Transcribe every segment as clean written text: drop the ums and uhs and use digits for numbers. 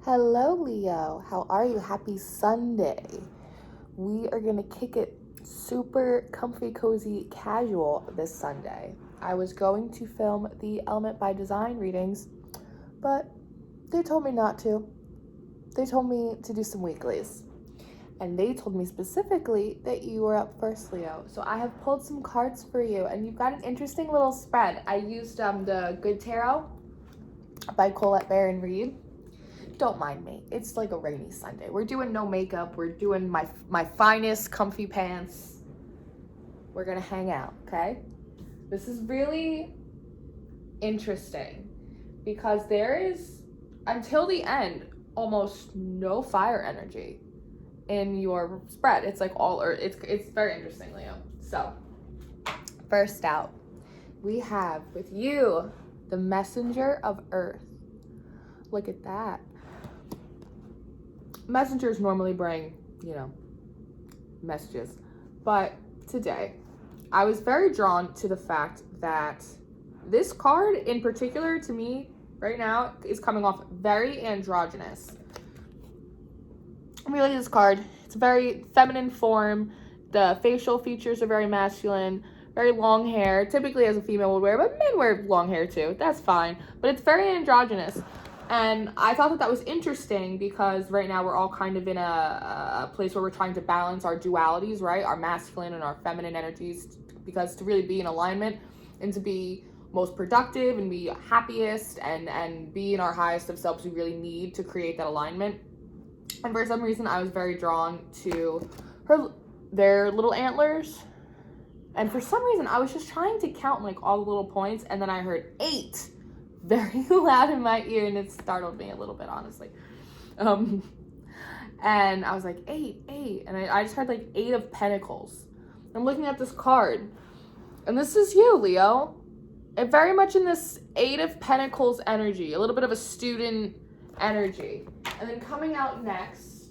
Hello, Leo. How are you? Happy Sunday. We are going to kick it super comfy, cozy, casual this Sunday. I was going to film the Element by Design readings, but they told me not to. They told me to do some weeklies. And they told me specifically that you were up first, Leo. So I have pulled some cards for you, and you've got an interesting little spread. I used the Good Tarot by Colette Baron Reed. Don't mind me. It's like a rainy Sunday. We're doing no makeup. We're doing my finest comfy pants. We're gonna hang out, okay? This is really interesting because there is, until the end, almost no fire energy in your spread. It's like all earth. It's very interesting, Leo. So, first out, we have with you the Messenger of Earth. Look at that. Messengers normally bring, messages. But today, I was very drawn to the fact that this card in particular, to me, right now, is coming off very androgynous. Really, this card, it's a very feminine form. The facial features are very masculine, very long hair. Typically, as a female would wear, but men wear long hair too. That's fine. But it's very androgynous. And I thought that was interesting because right now we're all kind of in a place where we're trying to balance our dualities, right? Our masculine and our feminine energies, because to really be in alignment and to be most productive and be happiest and be in our highest of selves, we really need to create that alignment. And for some reason, I was very drawn to their little antlers. And for some reason, I was just trying to count like all the little points, and then I heard 8. Very loud in my ear, and it startled me a little bit, honestly. And I was like, 8, and I just heard like 8 of Pentacles. I'm looking at this card, and this is you, Leo. And very much in this 8 of Pentacles energy, a little bit of a student energy. And then coming out next,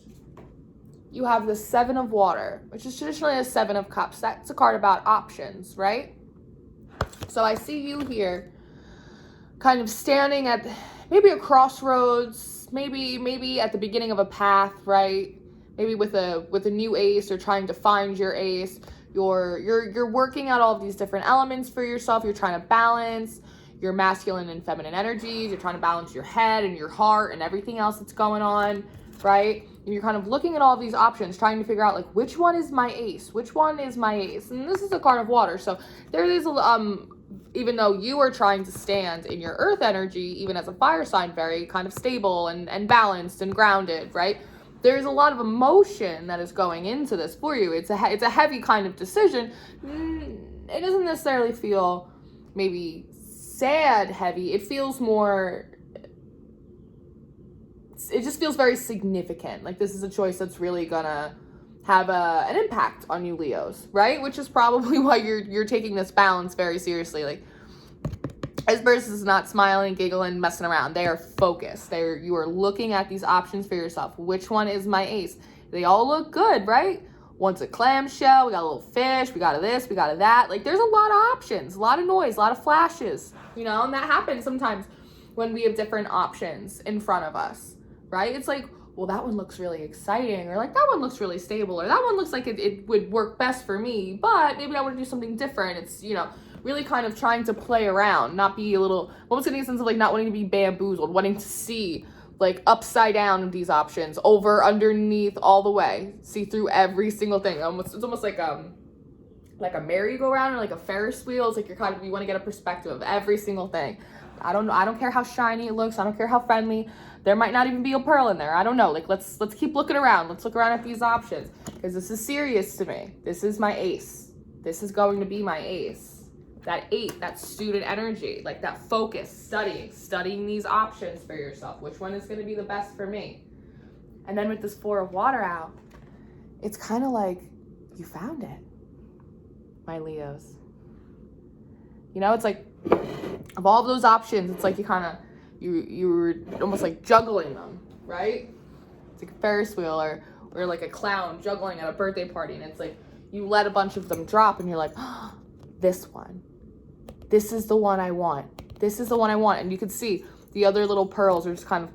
you have the 7 of Water, which is traditionally a 7 of Cups. That's a card about options, right? So I see you here kind of standing at maybe a crossroads, maybe at the beginning of a path, right? Maybe with a new ace or trying to find your ace. You're working out all of these different elements for yourself. You're trying to balance your masculine and feminine energies. You're trying to balance your head and your heart and everything else that's going on, right? And you're kind of looking at all of these options, trying to figure out like which one is my ace? Which one is my ace? And this is a card of water. So there is even though you are trying to stand in your earth energy, even as a fire sign, very kind of stable and balanced and grounded, right? There's a lot of emotion that is going into this for you. It's a heavy kind of decision. It doesn't necessarily feel maybe sad heavy. It feels more, it just feels very significant. Like this is a choice that's really gonna have an impact on you Leos, right? Which is probably why you're taking this balance very seriously. Like this person is not smiling, giggling, messing around. They are focused. You are looking at these options for yourself. Which one is my ace? They all look good, right? One's a clamshell, we got a little fish, we got a this, we got a that. Like there's a lot of options, a lot of noise, a lot of flashes, and that happens sometimes when we have different options in front of us, right? It's like, well, that one looks really exciting, or like that one looks really stable, or that one looks like it would work best for me, but maybe I want to do something different. It's, really kind of trying to play around, not be a little, almost getting a sense of like not wanting to be bamboozled, wanting to see like upside down these options, over, underneath, all the way, see through every single thing. It's almost like a merry-go-round or like a Ferris wheel. It's like you want to get a perspective of every single thing. I don't care how shiny it looks. I don't care how friendly. There might not even be a pearl in there. I don't know. Like, let's keep looking around. Let's look around at these options because this is serious to me. This is my ace. This is going to be my ace. That 8, that student energy, like that focus, studying these options for yourself. Which one is going to be the best for me? And then with this 4 of Water out, it's kind of like you found it, my Leos. It's like of all of those options, it's like you were almost like juggling them, right? It's like a Ferris wheel or like a clown juggling at a birthday party, and it's like you let a bunch of them drop and you're like, oh, this one. This is the one I want. This is the one I want. And you can see the other little pearls are just kind of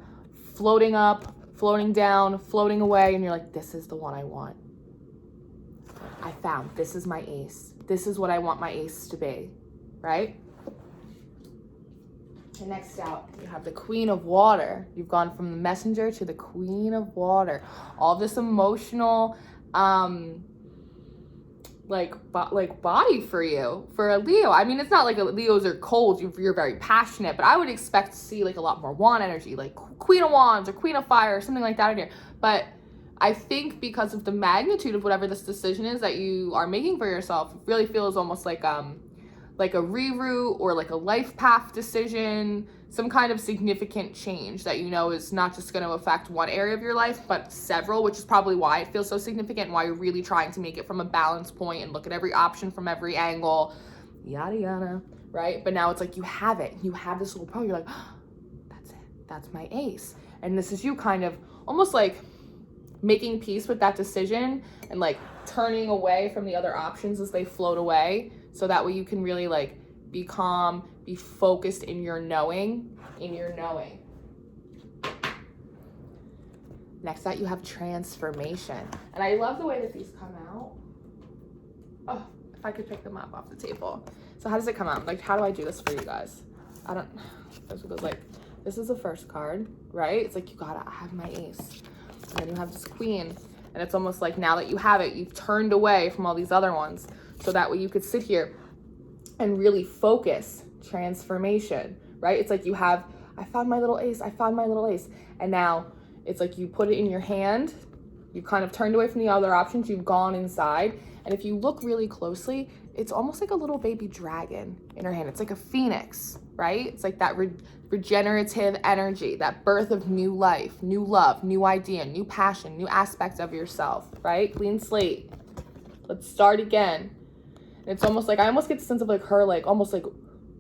floating up, floating down, floating away, and you're like, this is the one I want. I found, this is my ace. This is what I want my ace to be, right? And next out, you have the Queen of Water. You've gone from the Messenger to the Queen of Water. All this emotional, body for you, for a Leo. I mean, it's not like Leos are cold, you're very passionate, but I would expect to see like a lot more wand energy, like Queen of Wands or Queen of Fire or something like that in here. But I think because of the magnitude of whatever this decision is that you are making for yourself, it really feels almost like a reroute or like a life path decision, some kind of significant change that you know is not just going to affect one area of your life, but several, which is probably why it feels so significant and why you're really trying to make it from a balance point and look at every option from every angle, yada, yada, right? But now it's like you have it. You have this little pearl. You're like, oh, that's it. That's my ace. And this is you kind of almost like making peace with that decision and like turning away from the other options as they float away. So that way you can really like be calm, be focused in your knowing, Next out, you have transformation. And I love the way that these come out. Oh, if I could pick them up off the table. So how does it come out? Like, how do I do this for you guys? I don't, this is the first card, right? It's like, you gotta have my ace. And then you have this queen. And it's almost like now that you have it, you've turned away from all these other ones. So that way you could sit here and really focus. Transformation, right? It's like you have, I found my little ace, and now it's like you put it in your hand, you kind of turned away from the other options, you've gone inside, and if you look really closely, it's almost like a little baby dragon in her hand. It's like a phoenix, right? It's like that regenerative energy, that birth of new life, new love, new idea, new passion, new aspect of yourself, right? Clean slate. Let's start again. And it's almost like, I almost get the sense of like her, like almost like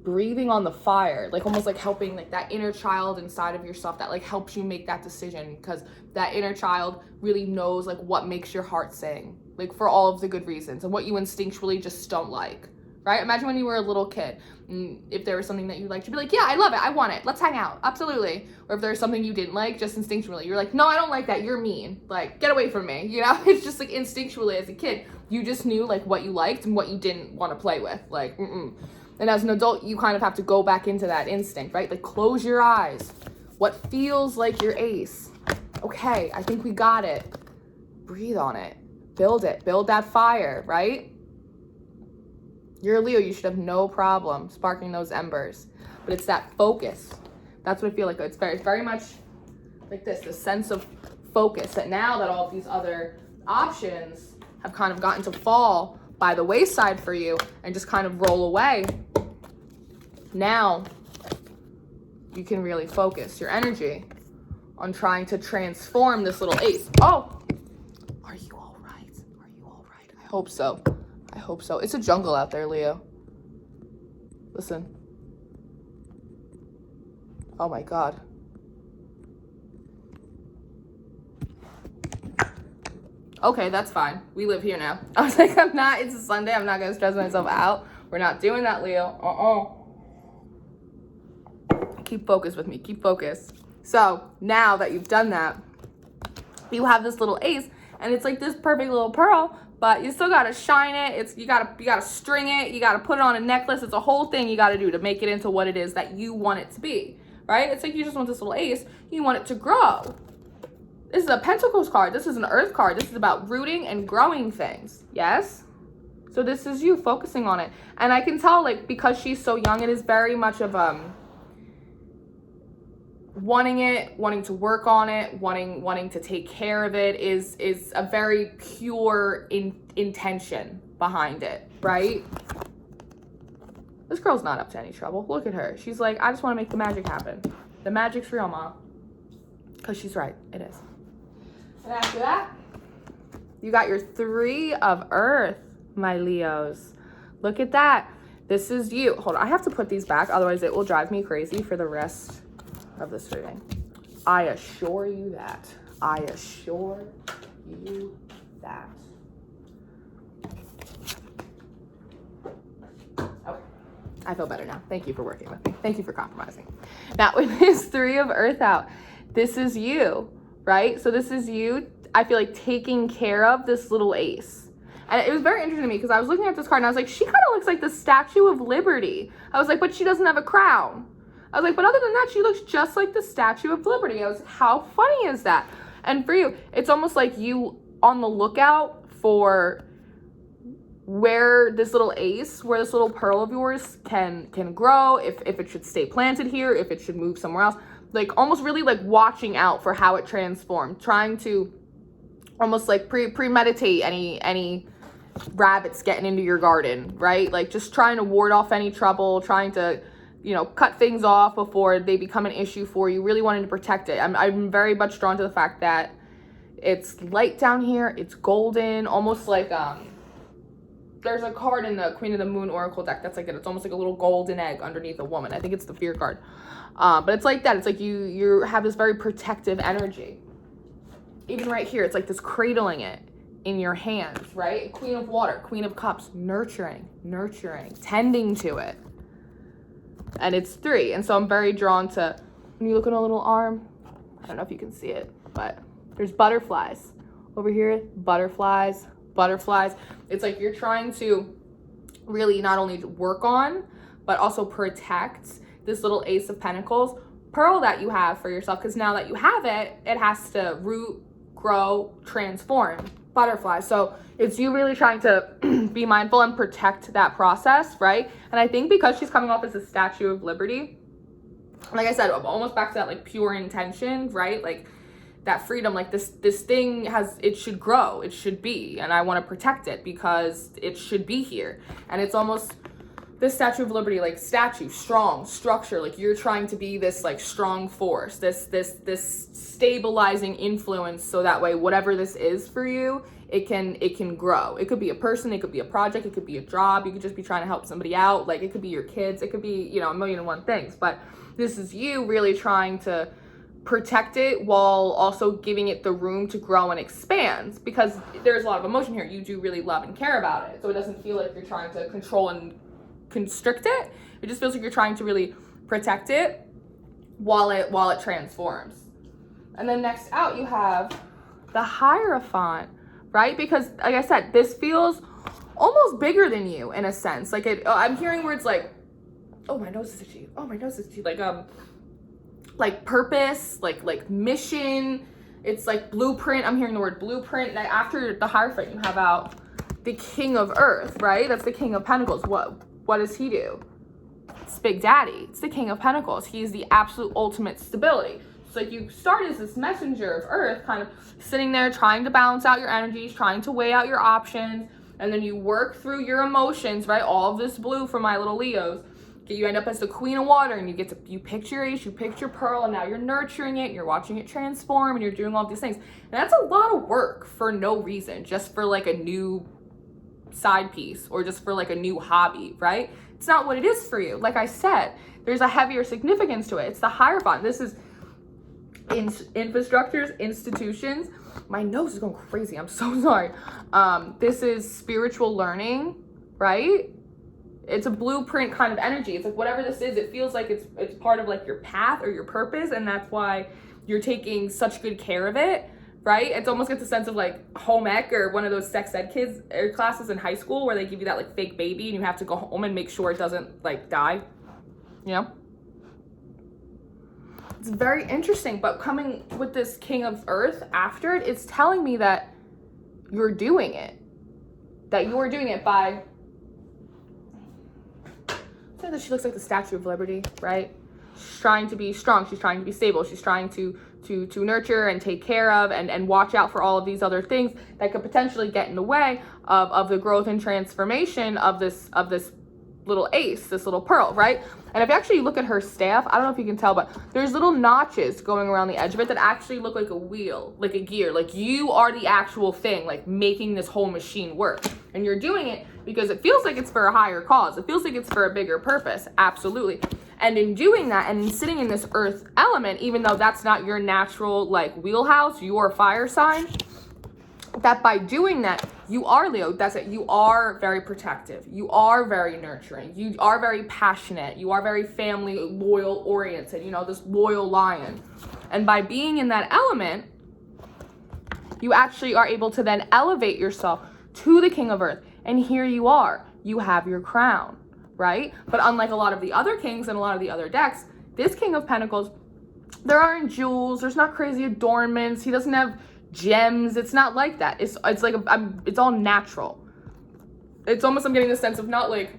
breathing on the fire, like almost like helping like that inner child inside of yourself that like helps you make that decision, because that inner child really knows like what makes your heart sing, like for all of the good reasons, and what you instinctually just don't like, right? Imagine when you were a little kid, and if there was something that you liked, you'd be like, yeah, I love it, I want it, let's hang out, absolutely. Or if there's something you didn't like, just instinctually, you're like, no, I don't like that, you're mean, like get away from me, you know? It's just like instinctually as a kid, you just knew like what you liked and what you didn't want to play with, like And as an adult, you kind of have to go back into that instinct, right? Like close your eyes. What feels like your ace? Okay, I think we got it. Breathe on it. Build that fire, right? You're a Leo, you should have no problem sparking those embers. But it's that focus. That's what I feel like. It's very much like this sense of focus, that now that all of these other options have kind of gotten to fall by the wayside for you and just kind of roll away, now you can really focus your energy on trying to transform this little ace. Oh, are you all right? I hope so. It's a jungle out there, Leo. Listen. Oh my God. Okay, that's fine. We live here now. I was like, it's a Sunday. I'm not going to stress myself out. We're not doing that, Leo. Keep focused with me. Keep focused. So now that you've done that, you have this little ace, and it's like this perfect little pearl, but you still got to shine it. You got to string it. You got to put it on a necklace. It's a whole thing you got to do to make it into what it is that you want it to be, right? It's like you just want this little ace. You want it to grow. This is a Pentacles card. This is an Earth card. This is about rooting and growing things. Yes? So this is you focusing on it. And I can tell, like, because she's so young, it is very much of wanting to work on it, wanting to take care of it is a very pure intention behind it, right? This girl's not up to any trouble. Look at her. She's like, I just want to make the magic happen. The magic's real, Mom. Because she's right. It is. And after that, you got your 3 of Earth, my Leos. Look at that. This is you. Hold on. I have to put these back. Otherwise, it will drive me crazy for the rest of this reading. I assure you that. Okay. I feel better now. Thank you for working with me. Thank you for compromising. Now, with this 3 of Earth out, this is you, right? So this is you, I feel like, taking care of this little ace. And it was very interesting to me because I was looking at this card and I was like, she kind of looks like the Statue of Liberty. I was like, but she doesn't have a crown. I was like, but other than that, she looks just like the Statue of Liberty. I was like, how funny is that? And for you, it's almost like you on the lookout for where this little ace, where this little pearl of yours can grow, if it should stay planted here, if it should move somewhere else. Like almost really like watching out for how it transformed, trying to almost like premeditate any rabbits getting into your garden, right? Like just trying to ward off any trouble, trying to, you know, cut things off before they become an issue for you, really wanting to protect it. I'm very much drawn to the fact that it's light down here, it's golden, almost like, there's a card in the Queen of the Moon Oracle deck that's like that. It's almost like a little golden egg underneath a woman. I think it's the Fear card. But it's like that. It's like you have this very protective energy. Even right here, it's like this cradling it in your hands, right? Queen of Water, Queen of Cups, nurturing, tending to it. And it's 3. And so I'm very drawn to, when you look at a little arm, I don't know if you can see it, but there's butterflies. Over here, butterflies. It's like you're trying to really not only work on, but also protect this little Ace of Pentacles pearl that you have for yourself. Because now that you have it, it has to root, grow, transform, butterfly. So it's you really trying to be mindful and protect that process, right? And I think because she's coming off as a Statue of Liberty, like I said, almost back to that like pure intention, right? Like that freedom, like this thing it should grow, it should be, and I want to protect it because it should be here. And it's almost this Statue of Liberty, like statue, strong, structure, like you're trying to be this like strong force, this stabilizing influence, so that way whatever this is for you, it can grow. It could be a person, it could be a project, it could be a job, you could just be trying to help somebody out, like it could be your kids, it could be, you know, 1,000,001 things. But this is you really trying to protect it while also giving it the room to grow and expand, because there's a lot of emotion here. You do really love and care about it, so it doesn't feel like you're trying to control and constrict it. It just feels like you're trying to really protect it while it transforms. And then next out you have the Hierophant, right? Because like I said, this feels almost bigger than you in a sense. Like I'm hearing words like, oh, my nose is itchy, oh, my nose is itchy, like purpose, like mission. It's like blueprint. I'm hearing the word blueprint. And after the Hierophant, you have out the King of Earth, right? That's the King of Pentacles. What does he do? It's Big Daddy. It's the King of Pentacles. He's the absolute ultimate stability. So like you start as this messenger of Earth, kind of sitting there trying to balance out your energies, trying to weigh out your options, and then you work through your emotions, right? All of this blue for my little Leos. You end up as the Queen of Water, and you pick your ace, you pick your pearl, and now you're nurturing it, and you're watching it transform, and you're doing all these things. And that's a lot of work for no reason, just for like a new side piece or just for like a new hobby, right? It's not what it is for you. Like I said, there's a heavier significance to it. It's the Hierophant. This is infrastructures, institutions. My nose is going crazy. I'm so sorry. This is spiritual learning, right? It's a blueprint kind of energy. It's like whatever this is, it feels like it's part of like your path or your purpose, and that's why you're taking such good care of it, right? It's almost gets a sense of like home ec or one of those sex ed kids or classes in high school where they give you that like fake baby and you have to go home and make sure it doesn't like die, you know? It's very interesting, but coming with this King of Earth after it, it's telling me that you're doing it. That you're doing it by... So that she looks like the Statue of Liberty, right? She's trying to be strong. She's trying to be stable. She's trying to nurture and take care of and watch out for all of these other things that could potentially get in the way of the growth and transformation of this little ace, this little pearl, right? And if you actually look at her staff, I don't know if you can tell, but there's little notches going around the edge of it that actually look like a wheel, like a gear. Like you are the actual thing, like making this whole machine work. And you're doing it because it feels like it's for a higher cause. It feels like it's for a bigger purpose. Absolutely. And in doing that and sitting in this earth element, even though that's not your natural like wheelhouse, your fire sign, that by doing that, you are Leo. That's it. You are very protective. You are very nurturing. You are very passionate. You are very family loyal oriented. You know, this loyal lion. And by being in that element, you actually are able to then elevate yourself to the King of Earth. And here you are. You have your crown, right? But unlike a lot of the other kings and a lot of the other decks, this King of Pentacles, there aren't jewels. There's not crazy adornments. He doesn't have gems. It's not like that. It's like it's all natural. It's almost, I'm getting the sense of not like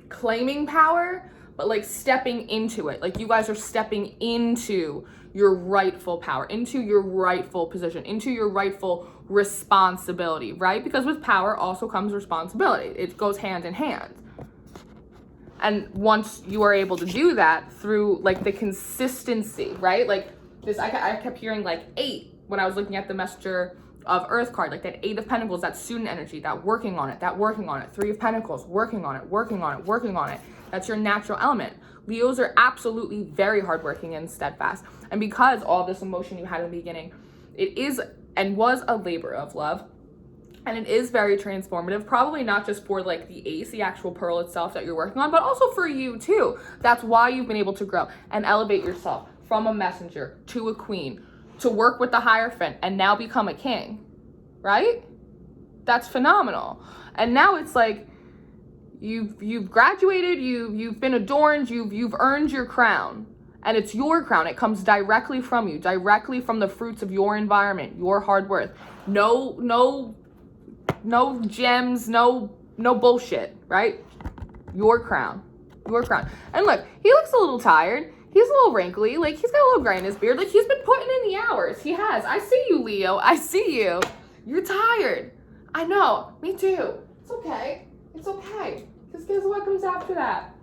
claiming power, but like stepping into it. Like you guys are stepping into your rightful power, into your rightful position, into your rightful responsibility, right? Because with power also comes responsibility. It goes hand in hand. And once you are able to do that through like the consistency, right? Like this, I kept hearing like 8 when I was looking at the Messenger of Earth card, like that 8 of Pentacles, that student energy, that working on it, 3 of Pentacles, working on it. That's your natural element. Leos are absolutely very hardworking and steadfast. And because all this emotion you had in the beginning, it is and was a labor of love. And it is very transformative, probably not just for like the ace, the actual pearl itself that you're working on, but also for you too. That's why you've been able to grow and elevate yourself from a messenger to a queen, to work with the Hierophant and now become a king, right? That's phenomenal. And now it's like, you've graduated, you've been adorned, you've earned your crown, and it's your crown. It comes directly from you, directly from the fruits of your environment, your hard work. No gems, no bullshit, right? Your crown. And look, he looks a little tired. He's a little wrinkly. Like, he's got a little gray in his beard. Like, he's been putting in the hours. He has. I see you, Leo. I see you. You're tired. I know. Me too. It's okay. It's okay. Because guess what comes after that?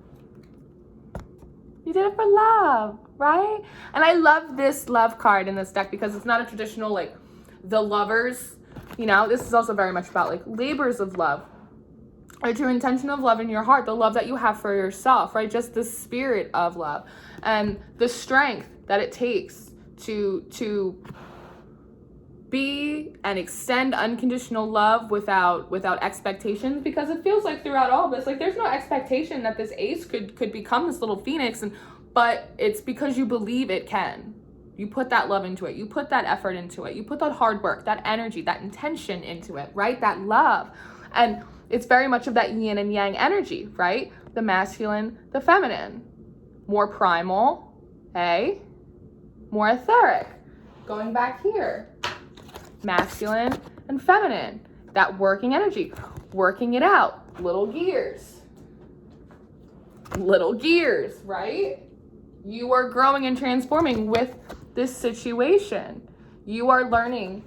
You did it for love, right? And I love this love card in this deck because it's not a traditional, like, the lovers. You know, this is also very much about, like, labors of love. Or true intention of love in your heart, the love that you have for yourself, right? Just the spirit of love and the strength that it takes to be and extend unconditional love without expectations, because it feels like throughout all this, like, there's no expectation that this ace could become this little phoenix, but it's because you believe it can. You put that love into it. You put that effort into it. You put that hard work, that energy, that intention into it, right? That love. And it's very much of that yin and yang energy, right? The masculine, the feminine. More primal, more etheric. Going back here. Masculine and feminine. That working energy. Working it out. Little gears, right? You are growing and transforming with this situation. You are learning,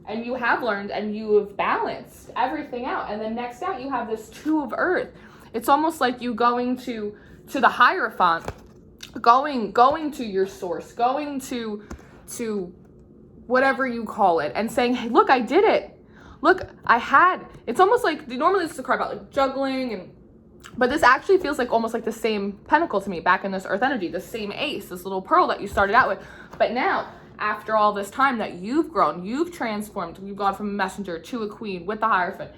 and you have learned, and you have balanced everything out. And then next out, you have this 2 of Earth. It's almost like you going to the Hierophant, going to your source, going to whatever you call it, and saying, hey, look, I did it. Look, it's almost like, normally this is a card about like juggling, but this actually feels like almost like the same pentacle to me back in this earth energy, the same ace, this little pearl that you started out with. But now, after all this time that you've grown, you've transformed, you've gone from a messenger to a queen with the Hierophant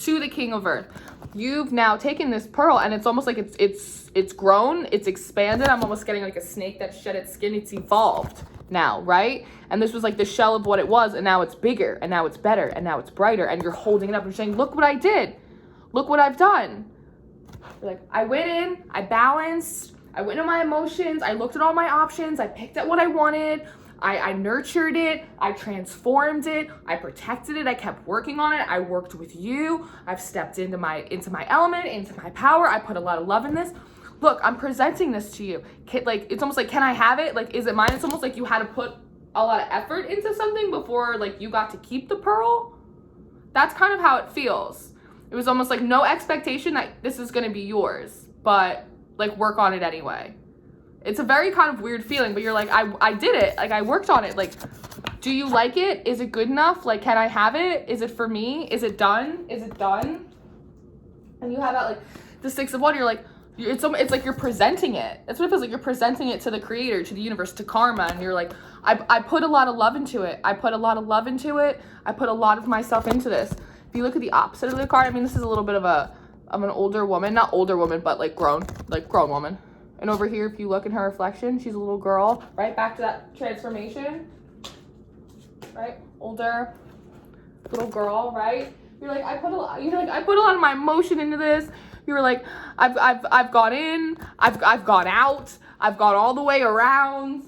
to the King of Earth. You've now taken this pearl, and it's almost like it's grown, it's expanded. I'm almost getting like a snake that shed its skin. It's evolved now, right? And this was like the shell of what it was, and now it's bigger, and now it's better, and now it's brighter, and you're holding it up and saying, look what I did. Look what I've done. You're like, I went in, I balanced, I went into my emotions, I looked at all my options, I picked at what I wanted, I nurtured it, I transformed it, I protected it, I kept working on it, I worked with you, I've stepped into my element, into my power, I put a lot of love in this. Look, I'm presenting this to you. Like, it's almost like, can I have it? Like, is it mine? It's almost like you had to put a lot of effort into something before, like, you got to keep the pearl. That's kind of how it feels. It was almost like no expectation that this is going to be yours, but, like, work on it anyway. It's a very kind of weird feeling, but you're like, I did it. Like, I worked on it. Like, do you like it? Is it good enough? Like, can I have it? Is it for me? Is it done? Is it done? And you have that, like, the 6 of Wands, you're like, it's like you're presenting it. That's what it feels like. You're presenting it to the creator, to the universe, to karma, and you're like, I put a lot of love into it. I put a lot of love into it. I put a lot of myself into this. If you look at the opposite of the card, I mean, this is a little bit of an older woman, not older woman, but like grown woman. And over here, if you look in her reflection, she's a little girl, right? Back to that transformation, right? Older, little girl, right? You're like, I put a lot of my emotion into this. You were like, I've gone in, I've gone out, I've gone all the way around.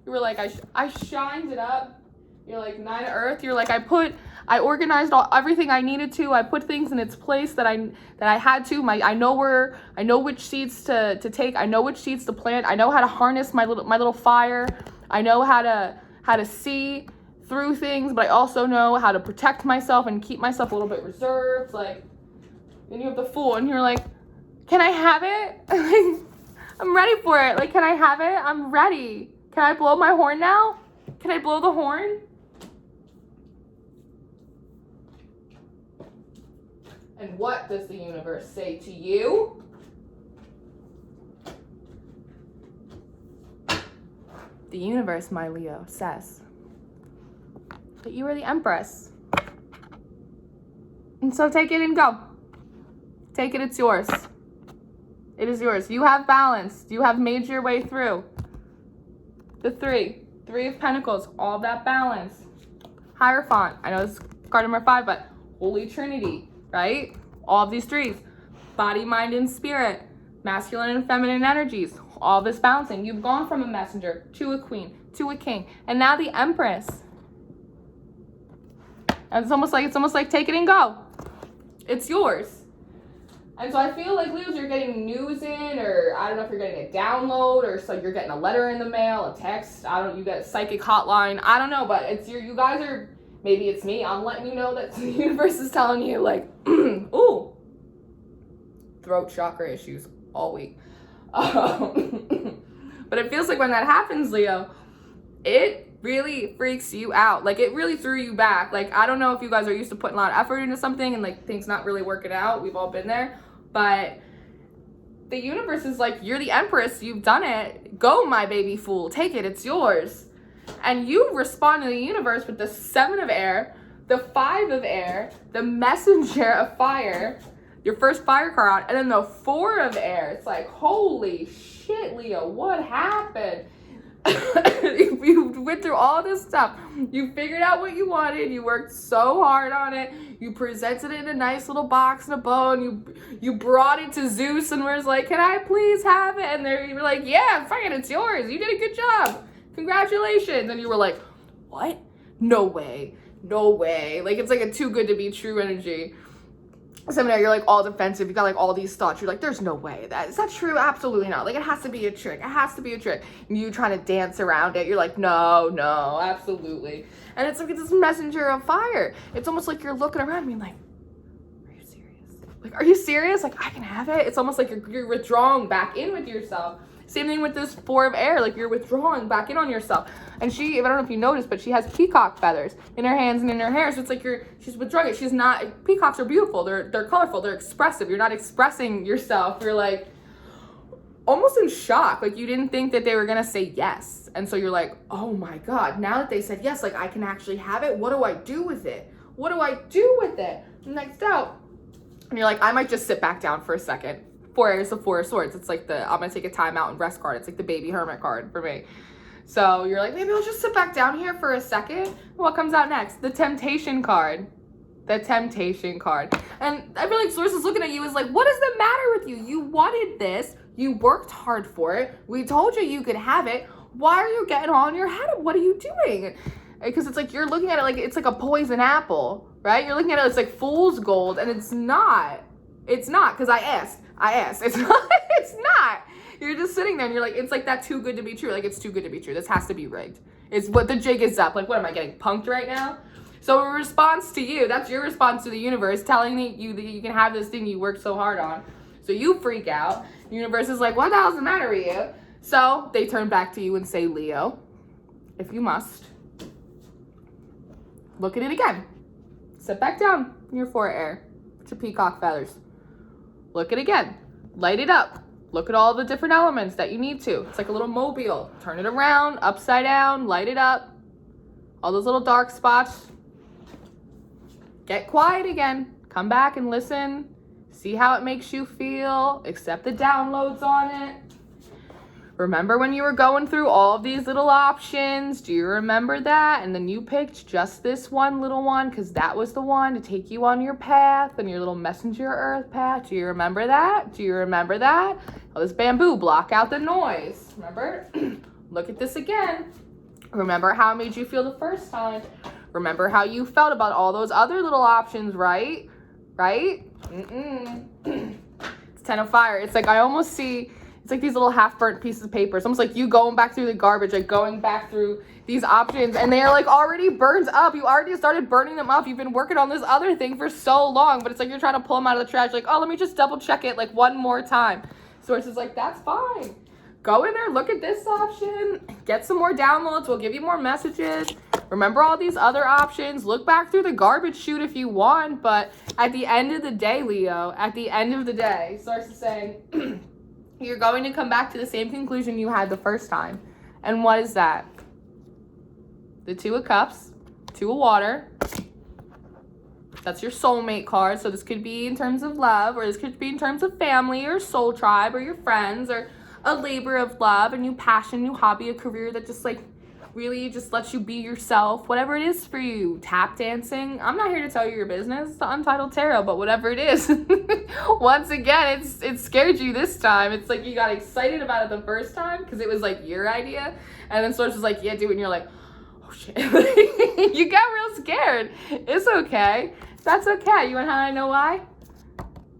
You were like, I shined it up. You're like, 9 of Earth. You're like, I organized everything I needed to. I put things in its place that I had to. I know which seeds to take. I know which seeds to plant. I know how to harness my little fire. I know how to see through things, but I also know how to protect myself and keep myself a little bit reserved. Like, then you have the Fool, and you're like, can I have it? I'm ready for it. Like, can I have it? I'm ready. Can I blow my horn now? Can I blow the horn? And what does the universe say to you? The universe, my Leo, says that you are the Empress. And so take it and go. Take it, it's yours. It is yours. You have balance. You have made your way through. The Three of Pentacles, all that balance. Hierophant, I know this is card number 5, but Holy Trinity, right? All of these threes, body, mind, and spirit, masculine and feminine energies, all this balancing. You've gone from a messenger to a queen, to a king, and now the Empress. And it's almost like take it and go. It's yours. And so I feel like, Leos, you're getting news in, or I don't know if you're getting a download, or so you're getting a letter in the mail, a text, you get a psychic hotline, I don't know, but you guys are, maybe it's me, I'm letting you know that the universe is telling you, like, ooh, throat chakra issues all week. But it feels like when that happens, Leo, it really freaks you out. Like, it really threw you back. Like, I don't know if you guys are used to putting a lot of effort into something and, like, things not really working out. We've all been there. But the universe is like, you're the Empress. You've done it. Go, my baby Fool. Take it. It's yours. And you respond to the universe with the 7 of Air, the 5 of Air, the Messenger of Fire, your first fire card, and then the 4 of Air. It's like, holy shit, Leo, what happened? You went through all this stuff. You figured out what you wanted. You worked so hard on it. You presented it in a nice little box and a bow, and you brought it to Zeus and was like, can I please have it? And you were like, yeah, fine, it's yours. You did a good job. Congratulations. And you were like, what? No way. No way. Like, it's like a too good to be true energy. Seminary, you're like all defensive. You got like all these thoughts. You're like, there's no way. Is that true? Absolutely not. Like, it has to be a trick. It has to be a trick. And you trying to dance around it. You're like, no, absolutely. And it's like this messenger of fire. It's almost like you're looking around being like, are you serious? Like, are you serious? Like, I can have it. It's almost like you're withdrawing back in with yourself. Same thing with this 4 of Air. Like, you're withdrawing back in on yourself. And I don't know if you noticed, but she has peacock feathers in her hands and in her hair. So it's like she's withdrawing it. She's not, peacocks are beautiful. They're colorful. They're expressive. You're not expressing yourself. You're like almost in shock. Like, you didn't think that they were going to say yes. And so you're like, oh my God, now that they said yes, like, I can actually have it. What do I do with it? What do I do with it? Next out. And you're like, I might just sit back down for a second. 4 Air is the 4 of Swords. It's like I'm going to take a time out and rest card. It's like the baby hermit card for me. So you're like, maybe I'll just sit back down here for a second. What comes out next? The Temptation card. The Temptation card. And I feel like Source is looking at you as like, what is the matter with you? You wanted this. You worked hard for it. We told you could have it. Why are you getting all in your head? What are you doing? Because it's like, you're looking at it like it's like a poison apple, right? You're looking at it, it's like fool's gold, and it's not. It's not, because I asked. It's not. It's not. You're just sitting there and you're like, it's like that too good to be true. Like, it's too good to be true. This has to be rigged. It's what the jig is up. Like, what am I getting punked right now? So in response to you, that's your response to the universe telling you that you can have this thing you worked so hard on. So you freak out. The universe is like, what the hell's the matter with you? So they turn back to you and say, Leo, if you must, look at it again. Sit back down in your 4 Air. Put your peacock feathers. Look at it again. Light it up. Look at all the different elements that you need to. It's like a little mobile. Turn it around, upside down, light it up. All those little dark spots. Get quiet again. Come back and listen. See how it makes you feel. Accept the downloads on it. Remember when you were going through all of these little options? Do you remember that? And then you picked just this one little one because that was the one to take you on your path and your little messenger earth path. Do you remember that? Do you remember that? Oh, this bamboo, block out the noise. Remember? Look at this again. Remember how it made you feel the first time. Remember how you felt about all those other little options, right? Right? It's 10 of fire. It's like I almost see, it's like these little half-burnt pieces of paper. It's almost like you going back through the garbage, like going back through these options, and they are like already burned up. You already started burning them up. You've been working on this other thing for so long, but it's like you're trying to pull them out of the trash. Like, oh, let me just double check it like one more time. Source is like, that's fine. Go in there, look at this option, get some more downloads. We'll give you more messages. Remember all these other options. Look back through the garbage chute if you want, but at the end of the day, Leo, at the end of the day, Source is saying, you're going to come back to the same conclusion you had the first time. And what is that? The 2 of Cups, 2 of Water. That's your soulmate card. So this could be in terms of love, or this could be in terms of family or soul tribe or your friends or a labor of love, a new passion, new hobby, a career that just like really just lets you be yourself, whatever it is for you. Tap dancing. I'm not here to tell you your business. It's the Untitled Tarot, but whatever it is. Once again, it scared you this time. It's like you got excited about it the first time because it was like your idea, and then Source was like, yeah, do it, and you're like, oh shit. You got real scared. It's okay. That's okay. You want how I know why?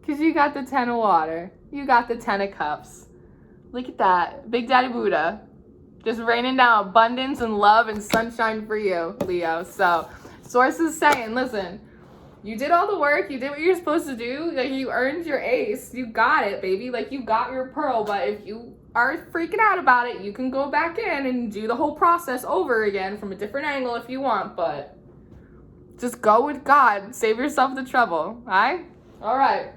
Because you got the 10 of Water. You got the 10 of Cups. Look at that. Big Daddy Buddha. Just raining down abundance and love and sunshine for you, Leo. So, Source is saying, listen, you did all the work. You did what you're supposed to do. Like, you earned your ace. You got it, baby. Like, you got your pearl. But if you are freaking out about it, you can go back in and do the whole process over again from a different angle if you want. But just go with God. Save yourself the trouble. All right? All right.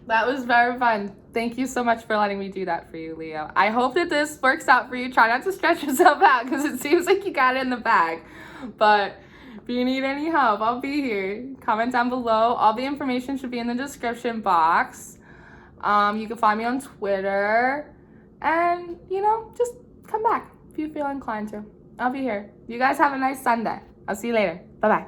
That was very fun. Thank you so much for letting me do that for you, Leo. I hope that this works out for you. Try not to stretch yourself out because it seems like you got it in the bag. But if you need any help, I'll be here. Comment down below. All the information should be in the description box. You can find me on Twitter. And, you know, just come back if you feel inclined to. I'll be here. You guys have a nice Sunday. I'll see you later. Bye-bye.